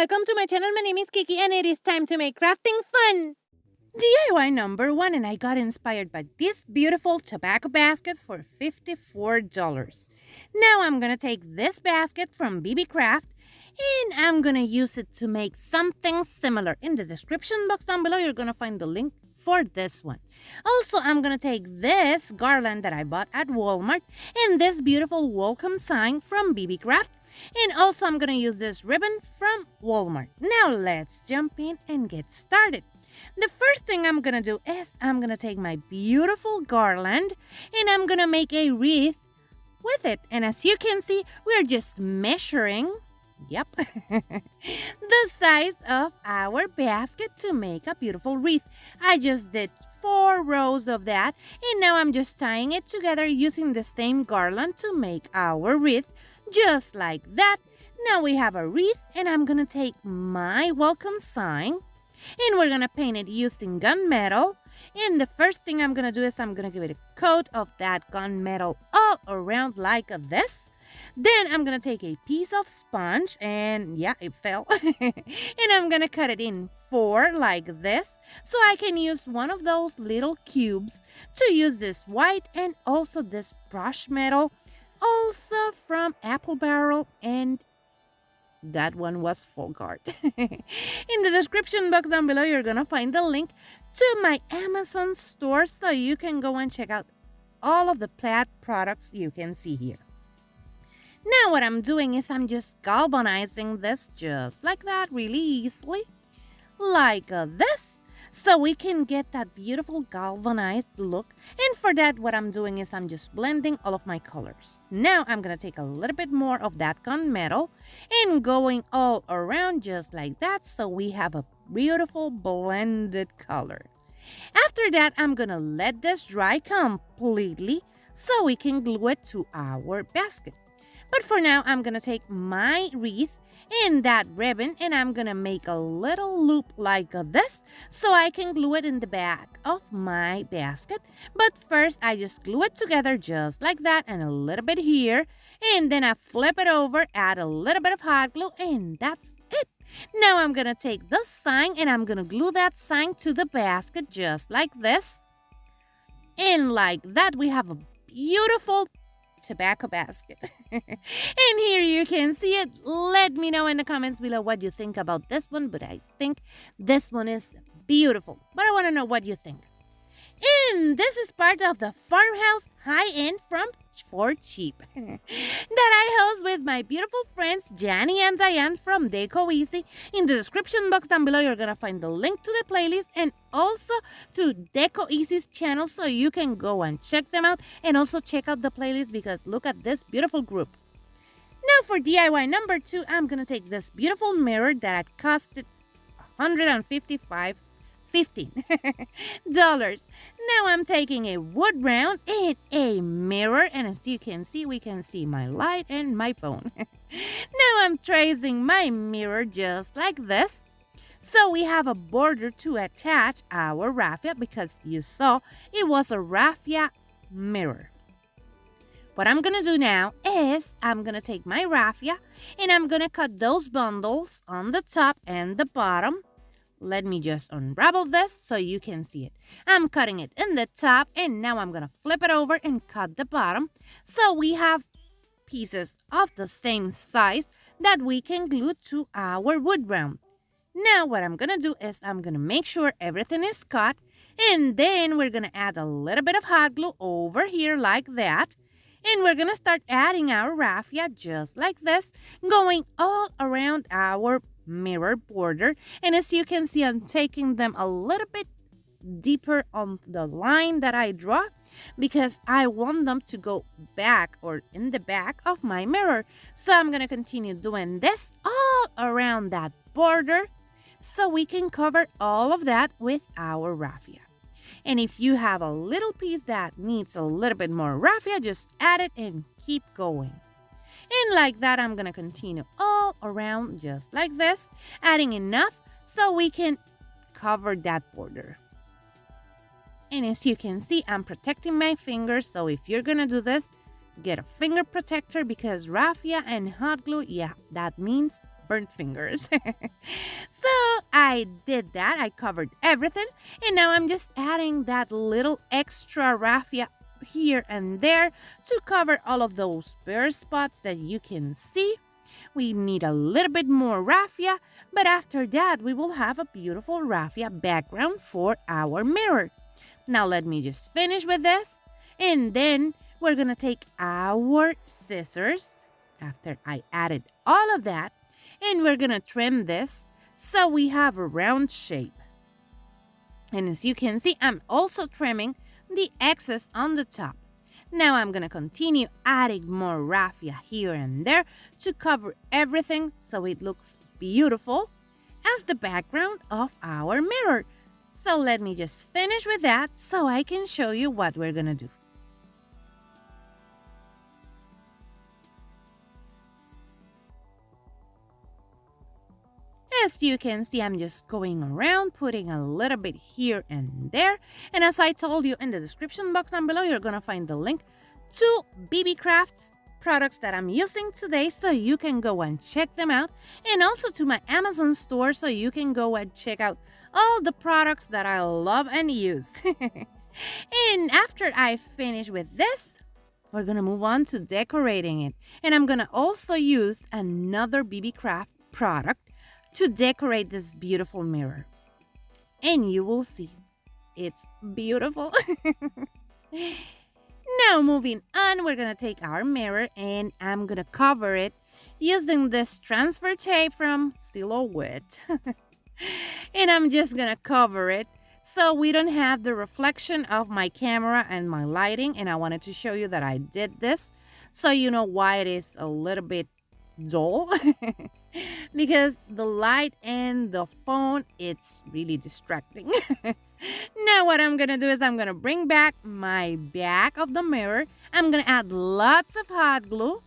welcome to my channel. My name is Kiki and it is time to make crafting fun. DIY number 1, and I got inspired by this beautiful tobacco basket for $54. Now I'm going to take this basket from BeeBeecraft and I'm going to use it to make something similar. In the description box down below, you're going to find the link for this one. Also, I'm going to take this garland that I bought at Walmart and this beautiful welcome sign from BeeBeecraft. And also, I'm going to use this ribbon from Walmart. Now, let's jump in and get started. The first thing I'm going to do is I'm going to take my beautiful garland and I'm going to make a wreath with it. And as you can see, we're just measuring, the size of our basket to make a beautiful wreath. I just did 4 rows of that. And now I'm just tying it together using the same garland to make our wreath. Just like that. Now we have a wreath and I'm going to take my welcome sign and we're going to paint it using gunmetal. And the first thing I'm going to do is I'm going to give it a coat of that gunmetal all around like this. Then I'm going to take a piece of sponge and it fell. And I'm going to cut it in 4 like this so I can use one of those little cubes to use this white and also this brush metal. Also from Apple Barrel, and that one was Fogart. In the description box down below, you're going to find the link to my Amazon store so you can go and check out all of the plaid products you can see here. Now what I'm doing is I'm just galvanizing this just like that really easily, like this. So we can get that beautiful galvanized look. And for that, what I'm doing is I'm just blending all of my colors. Now I'm going to take a little bit more of that gunmetal and going all around just like that. So we have a beautiful blended color. After that, I'm going to let this dry completely so we can glue it to our basket. But for now, I'm going to take my wreath in that ribbon and I'm gonna make a little loop like this so I can glue it in the back of my basket. But first I just glue it together just like that and a little bit here, and then I flip it over, add a little bit of hot glue, and that's it. Now I'm gonna take the sign and I'm gonna glue that sign to the basket just like this, and like that we have a beautiful tobacco basket. And here you can see it. Let me know in the comments below what you think about this one, but I think this one is beautiful. But I want to know what you think. And this is part of the Farmhouse high-end from for cheap that I host with my beautiful friends Jani and Diane from Deco Easy. In the description box down below, you're gonna find the link to the playlist and also to Deco Easy's channel so you can go and check them out and also check out the playlist because look at this beautiful group. Now for DIY number 2, I'm gonna take this beautiful mirror that costed $115. Now I'm taking a wood round and a mirror, and as you can see, we can see my light and my phone. Now I'm tracing my mirror just like this. So we have a border to attach our raffia because you saw it was a raffia mirror. What I'm going to do now is I'm going to take my raffia and I'm going to cut those bundles on the top and the bottom. Let me just unravel this so you can see it. I'm cutting it in the top and now I'm going to flip it over and cut the bottom. So we have pieces of the same size that we can glue to our wood round. Now what I'm going to do is I'm going to make sure everything is cut. And then we're going to add a little bit of hot glue over here like that. And we're going to start adding our raffia just like this, going all around our mirror border. And as you can see, I'm taking them a little bit deeper on the line that I draw because I want them to go back or in the back of my mirror. So I'm going to continue doing this all around that border so we can cover all of that with our raffia. And if you have a little piece that needs a little bit more raffia, just add it and keep going. And like that, I'm going to continue all around just like this, adding enough so we can cover that border. And as you can see, I'm protecting my fingers. So if you're going to do this, get a finger protector because raffia and hot glue, that means burnt fingers. So I did that. I covered everything. And now I'm just adding that little extra raffia here and there to cover all of those bare spots that you can see. We need a little bit more raffia, but after that we will have a beautiful raffia background for our mirror. Now let me just finish with this, and then we're gonna take our scissors after I added all of that, and we're gonna trim this so we have a round shape. And as you can see, I'm also trimming the excess on the top. Now I'm gonna continue adding more raffia here and there to cover everything so it looks beautiful as the background of our mirror. So let me just finish with that so I can show you what we're gonna do. As you can see, I'm just going around, putting a little bit here and there. And as I told you, in the description box down below, you're going to find the link to BeeBeecraft's products that I'm using today, so you can go and check them out. And also to my Amazon store, so you can go and check out all the products that I love and use. And after I finish with this, we're going to move on to decorating it. And I'm going to also use another BeeBeecraft product to decorate this beautiful mirror. And you will see, it's beautiful. Now moving on, we're gonna take our mirror and I'm gonna cover it using this transfer tape from Silhouette. And I'm just gonna cover it so we don't have the reflection of my camera and my lighting. And I wanted to show you that I did this so you know why it is a little bit dull. Because the light and the phone, it's really distracting. Now what I'm gonna do is I'm gonna bring back my back of the mirror. I'm gonna add lots of hot glue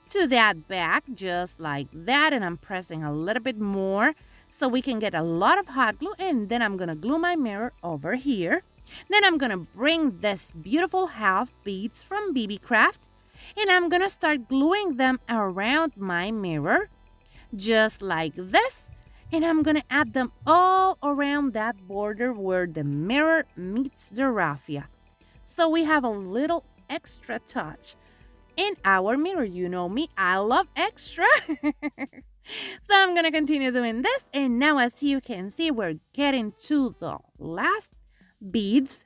to that back, just like that, and I'm pressing a little bit more so we can get a lot of hot glue. And then I'm gonna glue my mirror over here. Then I'm gonna bring this beautiful half beads from BeeBeecraft, and I'm gonna start gluing them around my mirror just like this, and I'm gonna add them all around that border where the mirror meets the raffia, so we have a little extra touch in our mirror. You know me, I love extra. So I'm gonna continue doing this, and now as you can see, we're getting to the last beads.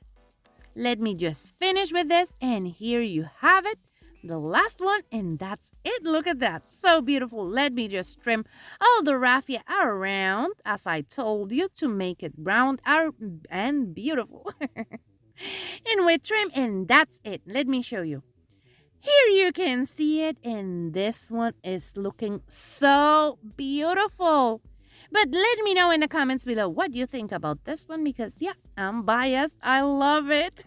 Let me just finish with this, and here you have it, the last one, and that's it. Look at that, so beautiful. Let me just trim all the raffia around, as I told you, to make it round out and beautiful. And we trim, and that's it. Let me show you. Here you can see it, and this one is looking so beautiful. But let me know in the comments below what you think about this one, because yeah, I'm biased. I love it.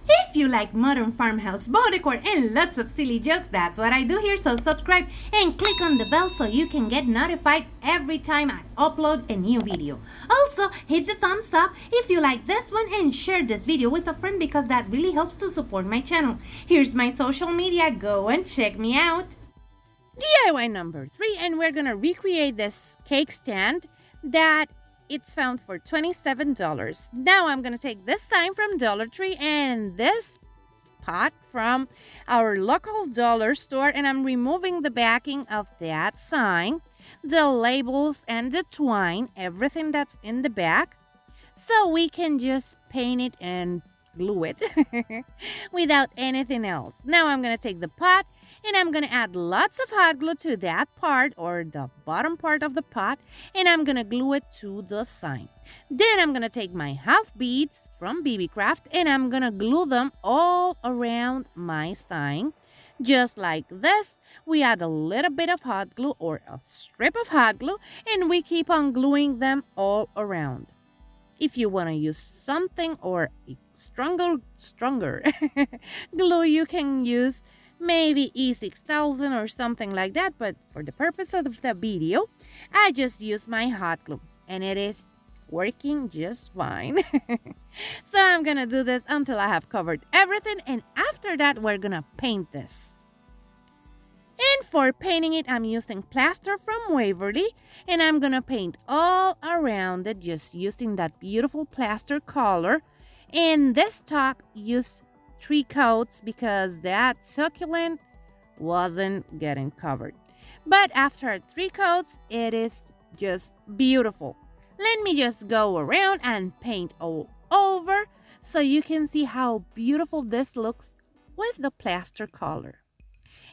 If you like modern farmhouse, boho decor, and lots of silly jokes, that's what I do here. So subscribe and click on the bell so you can get notified every time I upload a new video. Also, hit the thumbs up if you like this one, and share this video with a friend, because that really helps to support my channel. Here's my social media. Go and check me out. DIY number 3, and we're gonna recreate this cake stand that it's found for $27. Now I'm gonna take this sign from Dollar Tree and this pot from our local dollar store, and I'm removing the backing of that sign, the labels and the twine, everything that's in the back, so we can just paint it and glue it without anything else. Now I'm gonna take the pot, and I'm gonna add lots of hot glue to that part, or the bottom part of the pot, and I'm gonna glue it to the sign. Then I'm gonna take my half beads from BeeBeecraft, and I'm gonna glue them all around my sign, just like this. We add a little bit of hot glue, or a strip of hot glue, and we keep on gluing them all around. If you want to use something or a stronger glue, you can use maybe E6000 or something like that, but for the purpose of the video, I just use my hot glue, and it is working just fine. So I'm gonna do this until I have covered everything, and after that we're gonna paint this. And for painting it, I'm using plaster from Waverly, and I'm gonna paint all around it just using that beautiful plaster color. And this top used 3 coats because that succulent wasn't getting covered. But after 3 coats, it is just beautiful. Let me just go around and paint all over so you can see how beautiful this looks with the plaster color.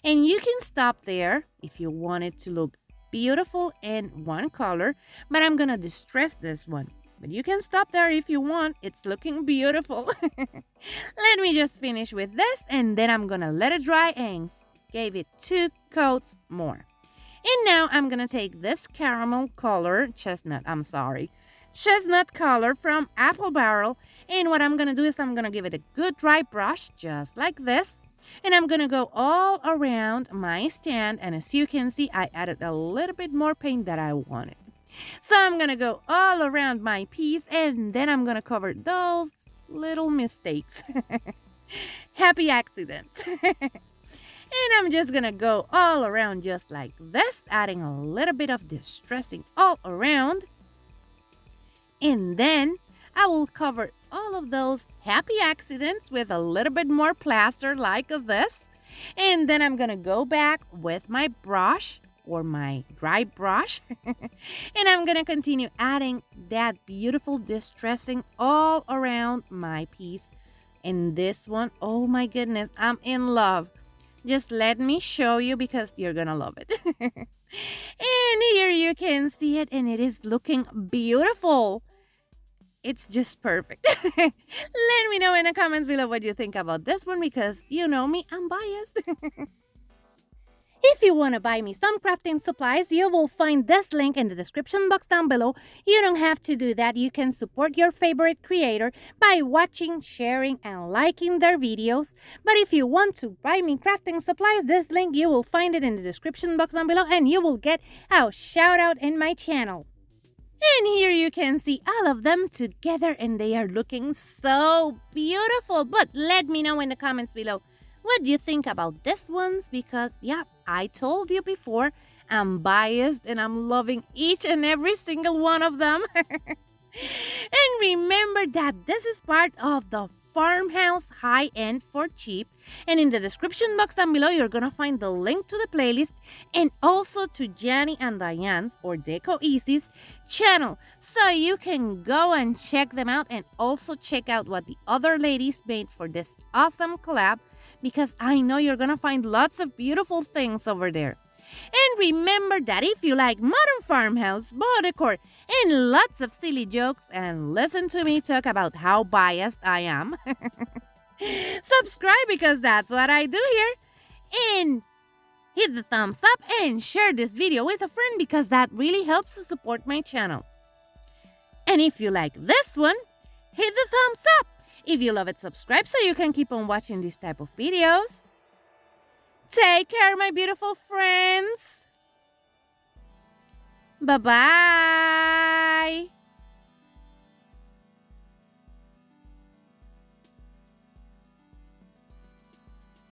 And you can stop there if you want it to look beautiful in one color, but I'm gonna distress this one. But you can stop there if you want. It's looking beautiful. Let me just finish with this, and then I'm gonna let it dry and give it 2 coats more. And now I'm gonna take this chestnut color from Apple Barrel, and what I'm gonna do is I'm gonna give it a good dry brush just like this, and I'm gonna go all around my stand, and as you can see, I added a little bit more paint that I wanted. So I'm gonna go all around my piece, and then I'm gonna cover those little mistakes. Happy accidents. And I'm just gonna go all around just like this, adding a little bit of distressing all around. And then I will cover all of those happy accidents with a little bit more plaster like this. And then I'm gonna go back with my brush or my dry brush. And I'm gonna continue adding that beautiful distressing all around my piece. And this one, oh my goodness, I'm in love. Just let me show you because you're gonna love it. And here you can see it, and it is looking beautiful. It's just perfect. Let me know in the comments below what you think about this one because you know me, I'm biased. If you want to buy me some crafting supplies, you will find this link in the description box down below. You don't have to do that. You can support your favorite creator by watching, sharing, and liking their videos. But if you want to buy me crafting supplies, this link, you will find it in the description box down below, and you will get a shout out in my channel. And here you can see all of them together, and they are looking so beautiful. But let me know in the comments below what do you think about this ones, because yeah, I told you before, I'm biased and I'm loving each and every single one of them. And remember that this is part of the Farmhouse High-End for Cheap. And in the description box down below, you're going to find the link to the playlist and also to Jenny and Diane's or Deco Easy's channel. So you can go and check them out and also check out what the other ladies made for this awesome collab, because I know you're going to find lots of beautiful things over there. And remember that if you like modern farmhouse, boho decor, and lots of silly jokes, and listen to me talk about how biased I am, subscribe because that's what I do here. And hit the thumbs up and share this video with a friend because that really helps to support my channel. And if you like this one, hit the thumbs up. If you love it, subscribe so you can keep on watching these type of videos. Take care, my beautiful friends. Bye-bye.